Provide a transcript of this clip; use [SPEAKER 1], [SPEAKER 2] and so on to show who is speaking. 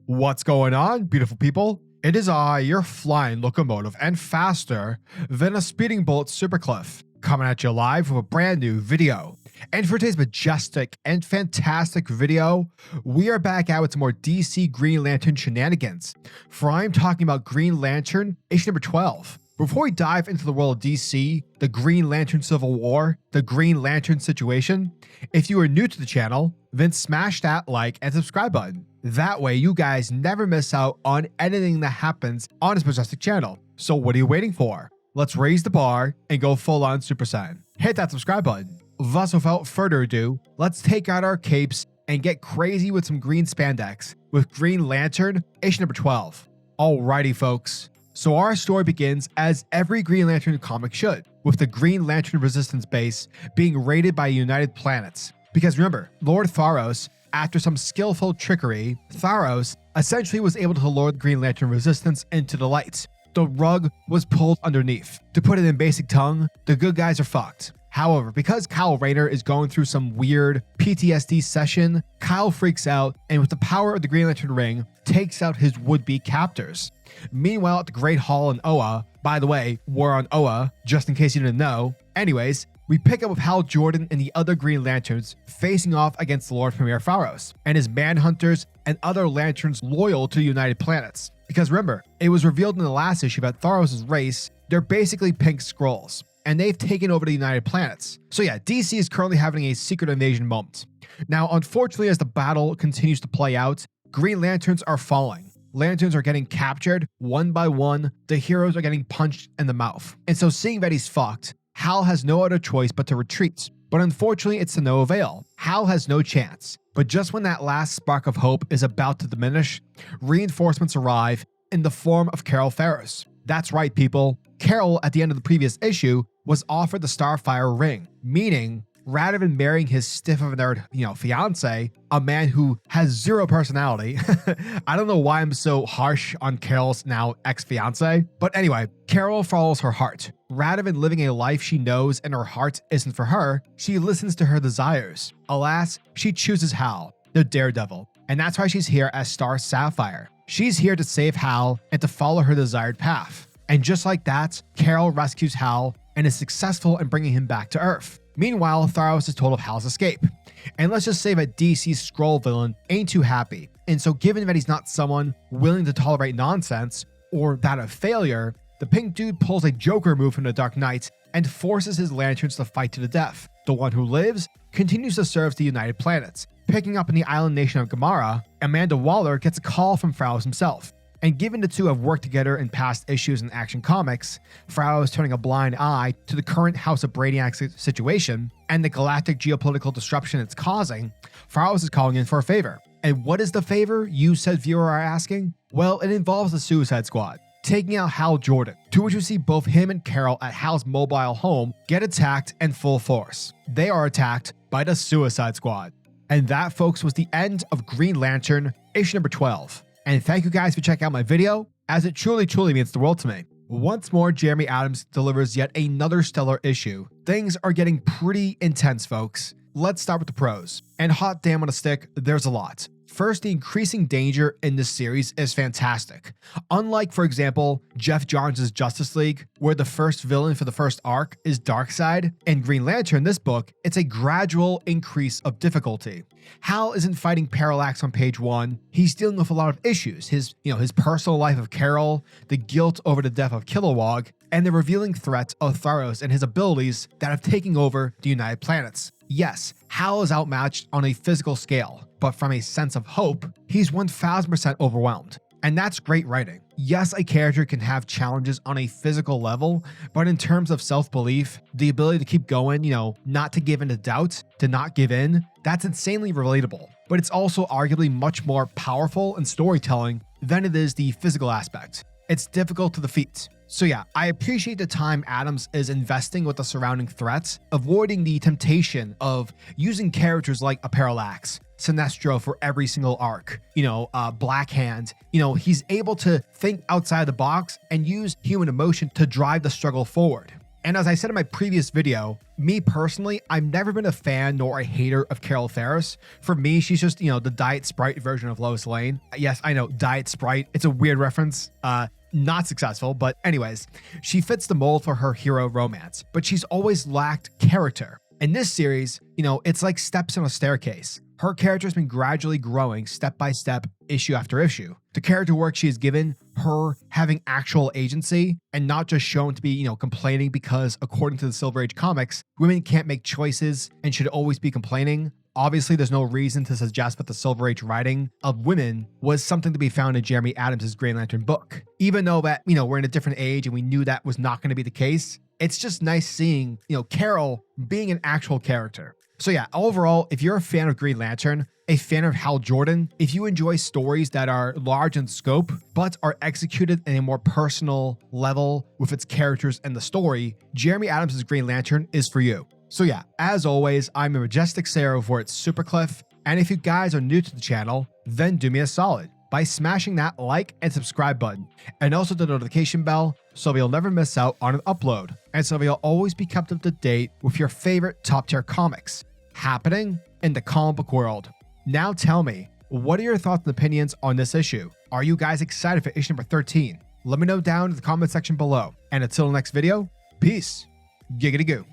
[SPEAKER 1] What's going on, beautiful people? It is I, your flying locomotive, and faster than a speeding bullet SuperCliff, coming at you live with a brand new video. And for today's majestic and fantastic video, we are back out with some more DC Green Lantern shenanigans. For I'm talking about Green Lantern, issue number 12. Before we dive into the world of DC, the Green Lantern Civil War, the Green Lantern situation, if you are new to the channel, then smash that like and subscribe button. That way you guys never miss out on anything that happens on this majestic channel. So what are you waiting for? Let's raise the bar and go full on Super Saiyan. Hit that subscribe button. Thus, without further ado, let's take out our capes and get crazy with some green spandex with Green Lantern, issue number 12. Alrighty folks. So our story begins as every Green Lantern comic should, with the Green Lantern Resistance base being raided by United Planets. Because remember, Lord Tharos, after some skillful trickery, Tharos essentially was able to lure the Green Lantern Resistance into the light. The rug was pulled underneath. To put it in basic tongue, the good guys are fucked. However, because Kyle Rayner is going through some weird PTSD session, Kyle freaks out and with the power of the Green Lantern ring, takes out his would-be captors. Meanwhile, at the Great Hall in Oa, by the way, war on Oa, just in case you didn't know. Anyways, we pick up with HalJordan and the other Green Lanterns facing off against the Lord Premier Tharos and his Manhunters and other Lanterns loyal to the United Planets. Because remember, it was revealed in the last issue that Tharos' race, they're basically pink Skrulls, and they've taken over the United Planets. So yeah, DC is currently having a secret invasion moment. Now, unfortunately, as the battle continues to play out, Green Lanterns are falling. Lanterns are getting captured one by one, the heroes are getting punched in the mouth. And so seeing that he's fucked, Hal has no other choice but to retreat. But unfortunately, it's to no avail. Hal has no chance. But just when that last spark of hope is about to diminish, reinforcements arrive in the form of Carol Ferris. That's right, people. Carol, at the end of the previous issue, was offered the Starfire ring, meaning rather than marrying his stiff of a nerd, fiance, a man who has zero personality. I don't know why I'm so harsh on Carol's now ex-fiance, but anyway, Carol follows her heart. Rather than living a life she knows and her heart isn't for her, she listens to her desires. Alas, she chooses Hal, the daredevil, and that's why she's here as Star Sapphire. She's here to save Hal and to follow her desired path. And just like that, Carol rescues Hal and is successful in bringing him back to Earth. Meanwhile, Tharos is told of Hal's escape. And let's just say that DC's Skrull villain ain't too happy. And so given that he's not someone willing to tolerate nonsense, or that of failure, the pink dude pulls a Joker move from the Dark Knight and forces his Lanterns to fight to the death. The one who lives continues to serve the United Planets. Picking up in the island nation of Gamara, Amanda Waller gets a call from Tharos himself. And given the two have worked together in past issues in Action Comics, Tharos is turning a blind eye to the current House of Brainiac situation and the galactic geopolitical disruption it's causing, Tharos is calling in for a favor. And what is the favor, you said viewer are asking? Well, it involves the Suicide Squad, taking out HalJordan, to which we see both him and Carol at Hal's mobile home get attacked in full force. They are attacked by the Suicide Squad. And that, folks, was the end of Green Lantern, issue number 12. And thank you guys for checking out my video, as it truly means the world to me. Once more, JeremyAdams delivers yet another stellar issue. Things are getting pretty intense, folks. Let's start with the pros. And hot damn on a stick, there's a lot. First, the increasing danger in this series is fantastic. Unlike, for example, Jeff Johns' Justice League, where the first villain for the first arc is Darkseid, in Green Lantern, this book, it's a gradual increase of difficulty. Hal isn't fighting Parallax on page 1. He's dealing with a lot of issues. His personal life of Carol, the guilt over the death of Kilowog, and the revealing threat of Tharos and his abilities that have taken over the United Planets. Yes, Hal is outmatched on a physical scale, but from a sense of hope, he's 1000% overwhelmed. And that's great writing. Yes, a character can have challenges on a physical level, but in terms of self-belief, the ability to keep going, not to give in to doubt, to not give in, that's insanely relatable. But it's also arguably much more powerful in storytelling than it is the physical aspect. It's difficult to defeat. So yeah, I appreciate the time Adams is investing with the surrounding threats, avoiding the temptation of using characters like a Parallax, Sinestro for every single arc, Black Hand. He's able to think outside the box and use human emotion to drive the struggle forward. And as I said in my previous video, Me personally, I've never been a fan nor a hater of Carol Ferris. For me, she's just, the Diet Sprite version of Lois Lane. Yes, I know, Diet Sprite. It's a weird reference. Not successful, but anyways, she fits the mold for her hero romance, but she's always lacked character. In this series, it's like steps on a staircase. Her character's been gradually growing step by step, issue after issue. The character work she is given, her having actual agency, and not just shown to be, complaining because, according to the Silver Age comics, women can't make choices and should always be complaining. Obviously, there's no reason to suggest that the Silver Age writing of women was something to be found in JeremyAdams' Green Lantern book. Even though that, we're in a different age and we knew that was not going to be the case, it's just nice seeing, Carol being an actual character. So yeah, overall, if you're a fan of Green Lantern, a fan of HalJordan, if you enjoy stories that are large in scope, but are executed in a more personal level with its characters and the story, JeremyAdams' Green Lantern is for you. So yeah, as always, I'm a majestic sailor over at SuperCliff, and if you guys are new to the channel, then do me a solid by smashing that like and subscribe button, and also the notification bell so you'll never miss out on an upload, and so you'll always be kept up to date with your favorite top tier comics happening in the comic book world. Now tell me, what are your thoughts and opinions on this issue? Are you guys excited for issue number 13? Let me know down in the comment section below. And until the next video, peace. Giggity goo.